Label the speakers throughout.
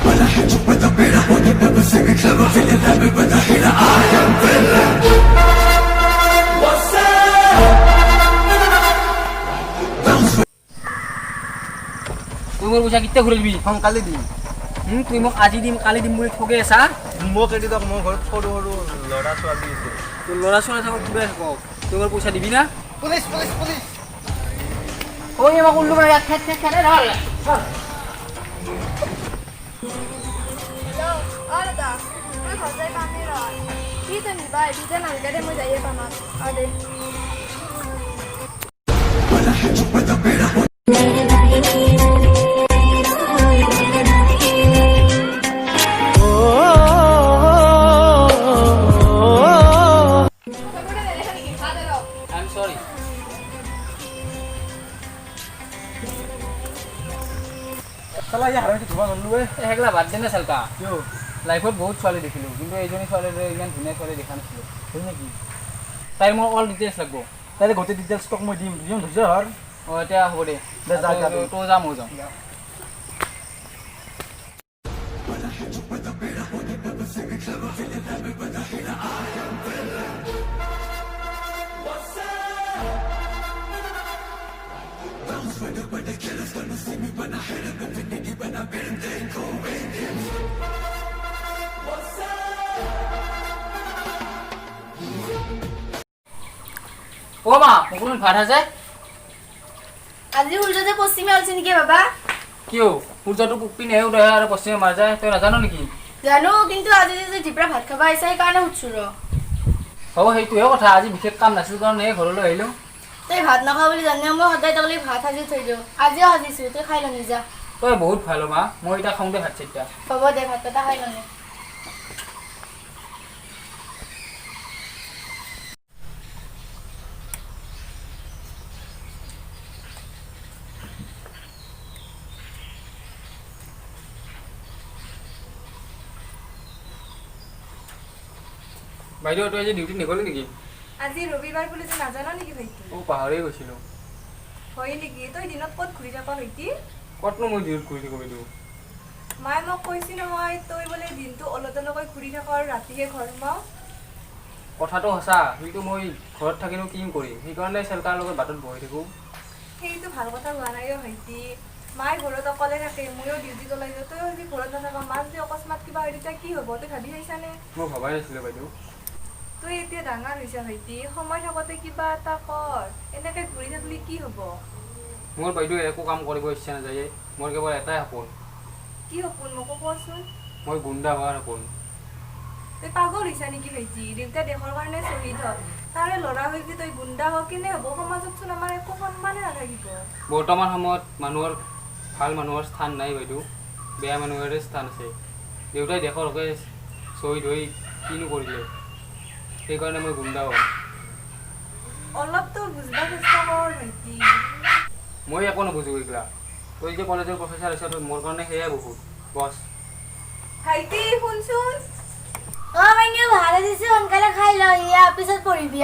Speaker 1: তুই মোৰ পইচা কেতিয়া ঘূৰাই দিবি?
Speaker 2: কালি দিম।
Speaker 1: তুই মোক আজি দিম কালি দিম বুলি ঠগে আছা।
Speaker 2: মোক এদি তক মোৰ ঘৰত সৰু সৰু ল'ৰা ছোৱালী আছে।
Speaker 1: তোৰ ল'ৰা ছোৱালী থাকক কিবা থাকক তুই মোৰ পইচা দিবি না?
Speaker 2: পুলিচ পুলিচ পুলিচ
Speaker 1: ঐ আমাক উল্লু মাৰি খেত খেত খেত ধৰ সেইগিলা বাদ দে না চালকা। লাইফত বহুত ছোৱালী দেখিলোঁ কিন্তু এইজনী ছোৱালীৰ ইমান ধুনীয়া ছোৱালী দেখা নাছিলোঁ।
Speaker 2: হয় নেকি?
Speaker 1: তাইৰ মোৰ অল ডিটেইলছ লাগিব।
Speaker 2: তাইলে গোটেই ডিটেইলছ তোক মই দিম। দুজন ধৈৰ্য ধৰ।
Speaker 1: অঁ এতিয়া হ'ব দে তই যা মই যাওঁ। ও মা মুকুল ভাত আছে
Speaker 3: আজি সূৰ্যতে পশ্চিমে ওলছে নেকি বাবা?
Speaker 1: কিয় সূৰ্যটো পিনে উদয় আৰু পশ্চিমে মাৰ যায় তই নাজানো নেকি?
Speaker 3: জানো কিন্তু আজি যে জিপৰা ভাত খাবা আহিছে সেইকাৰণে সুধছো ৰ।
Speaker 1: হ'ব সেইটোহে কথা আজি বিশেষ কাম নাছিল কাৰণে ঘৰলৈ আহিলোঁ।
Speaker 3: তই ভাত নাখাওঁ বুলি জানে মই সদায় তাক ভাত সাজি থৈ দিওঁ। আজিও সাজিছো তই খাই লনি যা।
Speaker 1: তই বহুত ভাল মা মই এতিয়া খাওঁ দে ভাত চাৰিটা।
Speaker 3: হ'ব দে ভাত এটা খাই লনি।
Speaker 1: বাইদেউ তই আজি ডিউটি নগলি নেকি?
Speaker 4: আজি ৰবিবাৰ বুলি তই নাজান নেকি ভাইটি?
Speaker 1: পাহৰিয়ে গৈছিলোঁ।
Speaker 4: হয় নেকি? তই দিনত ক'ত ঘূৰি থাক ভাইটি?
Speaker 1: ক'তনো মই ডিউটি ঘূৰি থাকোঁ বাইদেউ?
Speaker 4: মায়ে মোক কৈছি নহয় তই বোলে দিনটো অলতলকৈ ঘূৰি থাক আৰু ৰাতিহে ঘৰ সোমাও।
Speaker 1: কথাটো সঁচা কিন্তু মই ঘৰত থাকিনো কি কৰিম সেইকাৰণে চেলকাৰ লগত বাটত বহি থাকোঁ।
Speaker 4: সেইটো ভাল কথা হোৱা নাই অ ভাইটি। মায়ে ঘৰত অকলে থাকে ময়ো ডিউটিত ওলাই যাওঁ তই যদি ঘৰত নাথাক মা যদি অকস্মাত কিবা হয় তেতিয়া কি হ'ব তই ভাবি চাইছানে?
Speaker 1: মই ভবাই নাছিলোঁ বাইদেউ।
Speaker 4: তই এতিয়া ডাঙৰ হৈছা ভাইটি সময় থাকোঁতে কিবা এটা কৰ। এনেকৈ ঘূৰি থাকিলে কি হ'ব?
Speaker 1: মোৰ বাইদেউ একো কাম কৰিব ইচ্ছা নাযায়। মোৰ কেৱল এটাই সপোন।
Speaker 4: কি সপোন মোকো কোৱাচোন।
Speaker 1: মই গুণ্ডা হোৱাৰ সপোন।
Speaker 4: তই পাগল হৈছা নেকি ভাইটি? দেউতা দেশৰ কাৰণে শ্বহীদ হ'ল তাৰে ল'ৰা হৈ যে তই গুণ্ডা হ কেনে হ'ব? সমাজতচোন আমাৰ একো সন্মানে নাথাকিব।
Speaker 1: বৰ্তমান সময়ত মানুহৰ ভাল মানুহৰ স্থান নাই বাইদেউ বেয়া মানুহৰে স্থান আছে। দেউতাই দেশৰ হকে শ্বহীদ হৈ কিনো কৰিলে সেইকাৰণে মই গুণ্ডা হ'ম।
Speaker 4: অলপতো বুজবা চেষ্টা কৰ ভাইটি।
Speaker 1: মই একো নুবুজো এইগিলা। তই যে কলেজৰ প্ৰফেচাৰ আছ মোৰ কাৰণে সেয়াই বহুত বছ।
Speaker 4: ভাইটি শুনচোন।
Speaker 3: মাইনা ভাত দিছে সোনকালে খাই ল ইয়া পিছত পঢ়িবি।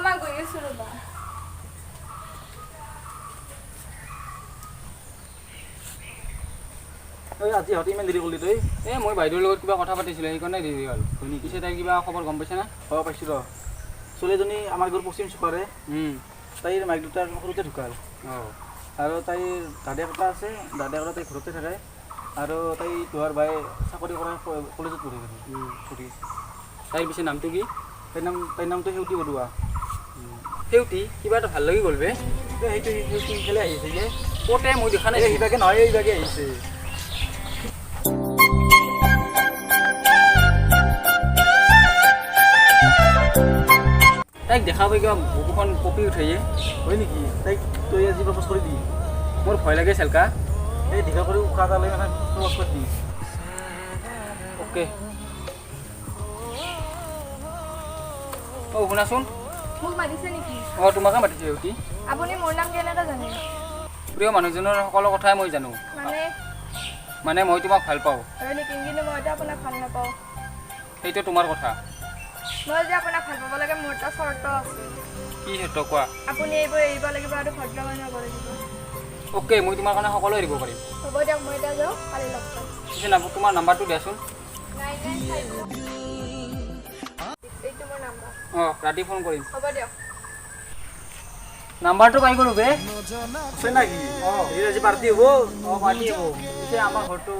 Speaker 4: মা গৈ আছো ৰবা।
Speaker 2: আজি হঠাৎ ইমান দেৰি কৰিলি তই?
Speaker 1: মই বাইদেউৰ লগত কিবা কথা পাতিছিলোঁ সেইকাৰণে দেৰি হ'ল। পিছে তাই কিবা খবৰ গম পাইছে না?
Speaker 2: অঁ পাইছোঁ ৰ। ছোৱালীজনী আমাৰ ঘৰ পশ্চিম চুকাৰে। তাইৰ মাক দেউতাক সৰুতে ঢুকাল।
Speaker 1: অঁ
Speaker 2: আৰু তাইৰ দাদাক এটা আছে দাদাক তাই ঘৰতে থাকে আৰু তাই তোহাৰ বাই চাকৰি কৰা কলেজত পঢ়ি থাকে।
Speaker 1: তাইৰ পিছে নামটো কি?
Speaker 2: তাইৰ নামটো সেউতী বৰুৱা।
Speaker 1: সেউতী কিবা এটা ভাল লাগি গ'ল বে।
Speaker 2: সেইটো সেউতী ইফালে আহিছে যে
Speaker 1: ক'তে মই দেখা নাই।
Speaker 2: সেইভাগে নহয় এইভাগে আহিছে।
Speaker 1: তাইক দেখা পাই কিবা বুকুখন কঁপি উঠে।
Speaker 2: হয় নেকি? তাইক তই আজি প্ৰপ'জ কৰি দি।
Speaker 1: মোৰ ভয় লাগে চেলকা।
Speaker 2: এই দীঘা কৰি উশাহ এটা লৈ মানে প্ৰপ'জ কৰি দি।
Speaker 1: অ'কে। শুনাচোন।
Speaker 4: মোক মাতিছে নেকি?
Speaker 1: তোমাকে মাতিছে সেউতী।
Speaker 4: আপুনি মোৰ নাম কেনেকৈ জানে?
Speaker 1: প্ৰিয় মানুহজনৰ সকলো কথাই মই জানো। মানে মই তোমাক ভাল পাওঁ।
Speaker 4: হয় নেকি? কিন্তু মইতো আপোনাক ভাল নাপাওঁ।
Speaker 1: সেইটো তোমাৰ কথা।
Speaker 4: মই যে আপোনাক ভাল পাব লাগে মোৰ এটা চৰ্ত আছে।
Speaker 1: কি চৰ্ত কোৱা?
Speaker 4: আপুনি এইবোৰ এৰিব লাগিব আৰু ভদ্ৰ মানুহ হ'ব লাগিব।
Speaker 1: অ'কে মই তোমাৰ কাৰণে সকলো এৰিব পাৰিম।
Speaker 4: হ'ব দিয়ক মই এতিয়া যাওঁ কালি লগ পাম।
Speaker 1: পিছে তোমাৰ নাম্বাৰটো দিয়াচোন।
Speaker 4: 9952 এইটো মোৰ নাম্বাৰ।
Speaker 1: অঁ ৰাতি ফোন কৰিম।
Speaker 4: হ'ব দিয়ক।
Speaker 2: নাম্বাৰটো পাই গ'লো বে
Speaker 5: আছে নাকি এই আজি পাৰ্টি হ'ব
Speaker 2: অঁ পাতি হ'ব পিছে আমাৰ ঘৰটো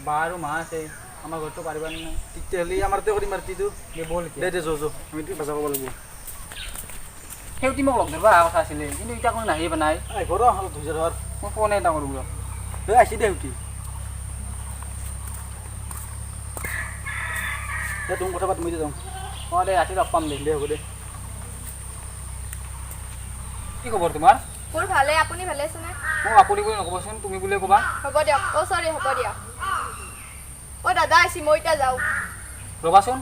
Speaker 2: বা আৰু মা আছে আমাৰ ঘৰটো পাৰিবা নে নাই
Speaker 5: তেতিয়াহ'লে আমাৰ তে কৰিম পাৰ্টিটো
Speaker 2: দে ব'ল এতিয়া
Speaker 5: দে যো যো আমি তো বজাৰ কৰিব লাগিব
Speaker 2: সেউতি মোক লগ ধৰিব অহা কথা আছিলে কিন্তু এতিয়া কোনো নাহিব নাই
Speaker 5: আহিব ৰ অলপ ধৈৰ্য ধৰ
Speaker 2: মই ফোনে এটা কৰোঁ ৰ
Speaker 5: এই আহিছে দে উঠি দে তুমি কথা পাত মই যাওঁ
Speaker 2: অঁ দে ৰাতি লগ পাম দে
Speaker 5: দে হ'ব দে
Speaker 1: কি খবৰ তোমাৰ?
Speaker 4: মোৰ ভালে, আপুনি ভালে আছেনে?
Speaker 1: মোক আপুনি বুলি নক'বচোন, তুমি বুলিয়ে ক'বা।
Speaker 4: হ'ব দিয়ক। অ' চৰি, হ'ব দিয়ক। অ' দাদা আহিছে, মই এতিয়া যাওঁ।
Speaker 1: ৰ'বাচোন।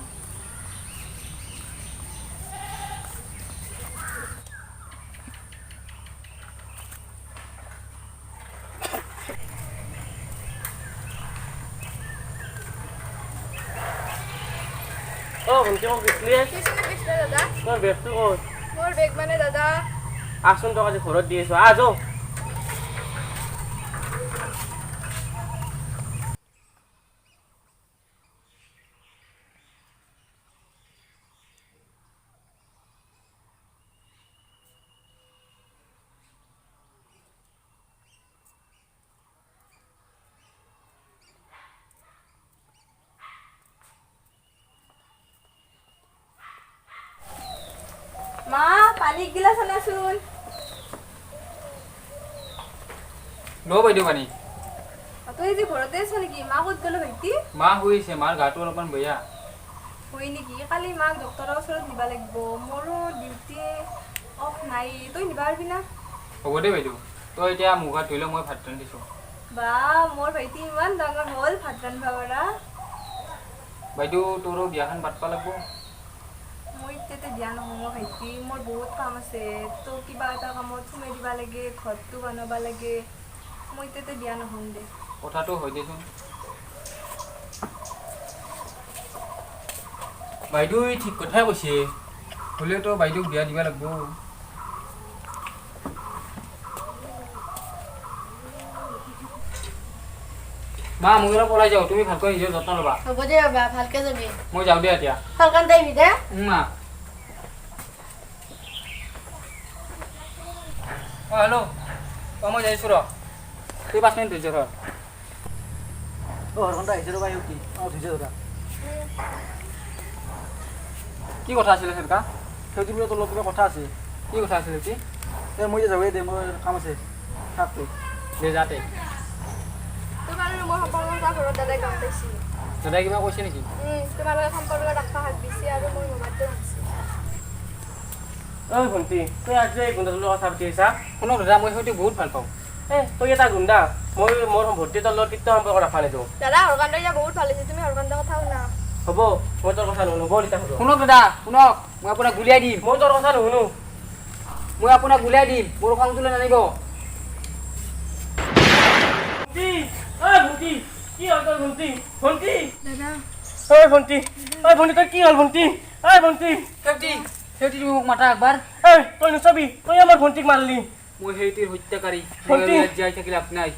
Speaker 2: অঁ ভণ্টি মোক দিছিলি
Speaker 4: কিছেনে কৃষ্ণ দাদা?
Speaker 2: তোৰ বেগটো ক'ত
Speaker 4: মোৰ বেগ মানে দাদা
Speaker 2: আচোন তোক আজি ঘৰত দি আছোঁ আহ যাওঁ
Speaker 4: মা পানী গিলাচ আনাচোন।
Speaker 1: ল বাইদেউ পানী।
Speaker 4: তই আজি ঘৰতে আছ নেকি? মা ক'ত গ'ল ভাইটি?
Speaker 1: মা শুইছে, মাৰ গাটো অলপমান বেয়া।
Speaker 4: হয় নেকি? কালি মাক ডক্তৰৰ ওচৰত নিব লাগিব। মোৰো ডিউটি অফ নাই, তই নিব পাৰিবি না?
Speaker 1: হ'ব দে বাইদেউ, তই এতিয়া মুখ হাত ধুই ল, মই ভাত ৰান্ধিছোঁ।
Speaker 4: বা মোৰ ভাইটি ইমান ডাঙৰ হ'ল ভাত ৰান্ধিব পৰা।
Speaker 1: বাইদেউ তোৰো বিয়াখন পাতবা লাগব।
Speaker 4: মই এতিয়াতে বিয়া নহওঁ ভাইটি, মোৰ বহুত কাম আছে। তো কিবা এটা কামত সোমাই দিব লাগে, ঘৰটো বনাব লাগে। মই এতিয়াতে বিয়া নহওঁ দে।
Speaker 1: কথাটো হয় দেচোন। বাইদেউ ঠিক কথাই কৈছে, হ'লেওতো বাইদেউক বিয়া দিব লাগব। মা মই অলপ ওলাই যাওঁ, তুমি ভালকৈ নিজৰ যত্ন ল'বা।
Speaker 3: হ'ব দে ৰ'বা ভালকে যাবি
Speaker 1: মই যাওঁ দে এতিয়া।
Speaker 3: ভালকান আহিবি দে
Speaker 1: মা অঁ হেল্ল' অঁ মই যাইছোঁ ৰ, তুই 5 মিনিট ধৈৰ্য ধৰ।
Speaker 5: অ হৰকণ্ঠ আহিছে ৰ'বা উঠি অঁ ধৈৰ্য ধৰা
Speaker 1: কি কথা আছিলে সেনেকা?
Speaker 5: সেউতি বোলে তোৰ লগত কিবা কথা আছে
Speaker 1: কি কথা আছিলে কি?
Speaker 5: এই মই যে যাওঁৱে দে মোৰ কাম আছে থাক তই
Speaker 1: দে যাতে।
Speaker 4: তোমালোকে মোৰ সম্পৰ্ক এটা ঘৰত দাদাই গম পাইছে।
Speaker 1: দাদাই কিবা কৈছে নেকি?
Speaker 4: তোমালোকে সম্পৰ্ক ৰাখবা হাত দিছে আৰু মোৰ মোবাইলটো ৰাখছে।
Speaker 2: ঐ ভণ্টি তই আজি এই গুণ্ডাটোৰ লগত কথা পাতি আছা
Speaker 1: শুনক দাদা, মই সিহঁতে বহুত ভাল পাওঁ।
Speaker 2: তই এটা গুণ্ডা মই মোৰ ভণ্টি তোৰ লগত কেতিয়াও সম্পৰ্ক ৰাখা নিদিওঁ
Speaker 4: দাদা হৰকান্দ এতিয়া বহুত ভাল হৈছে, তুমি হৰকান্দৰ কথা শুনা।
Speaker 2: হ'ব মই তোৰ কথা নুশুনো ব'ল এতিয়া শুনো
Speaker 1: শুনক দাদা, শুনক, মই আপোনাক গুলিয়াই দিম।
Speaker 2: মই তোৰ কথা নুশুনো
Speaker 1: মই আপোনাক গুলিয়াই দিম, মোৰ খং তুলে নানিব।
Speaker 2: ভণ্টি ঐ ভণ্টি কি হ'ল তোৰ ভণ্টি ভণ্টি
Speaker 4: দাদা
Speaker 2: ঐ ভণ্টি তই কি হ'ল ভণ্টি ঐ ভণ্টি
Speaker 1: সেউতি, সেউতি তুমি মোক মাতা একবাৰ।
Speaker 2: তই নুচাবি তই আমাৰ ভণ্টিক মাৰলি
Speaker 1: মই সেইটিৰ হত্যাকাৰী,
Speaker 2: ভণ্টি!
Speaker 1: মই জীয়াই থাকিলে লাভ নাই।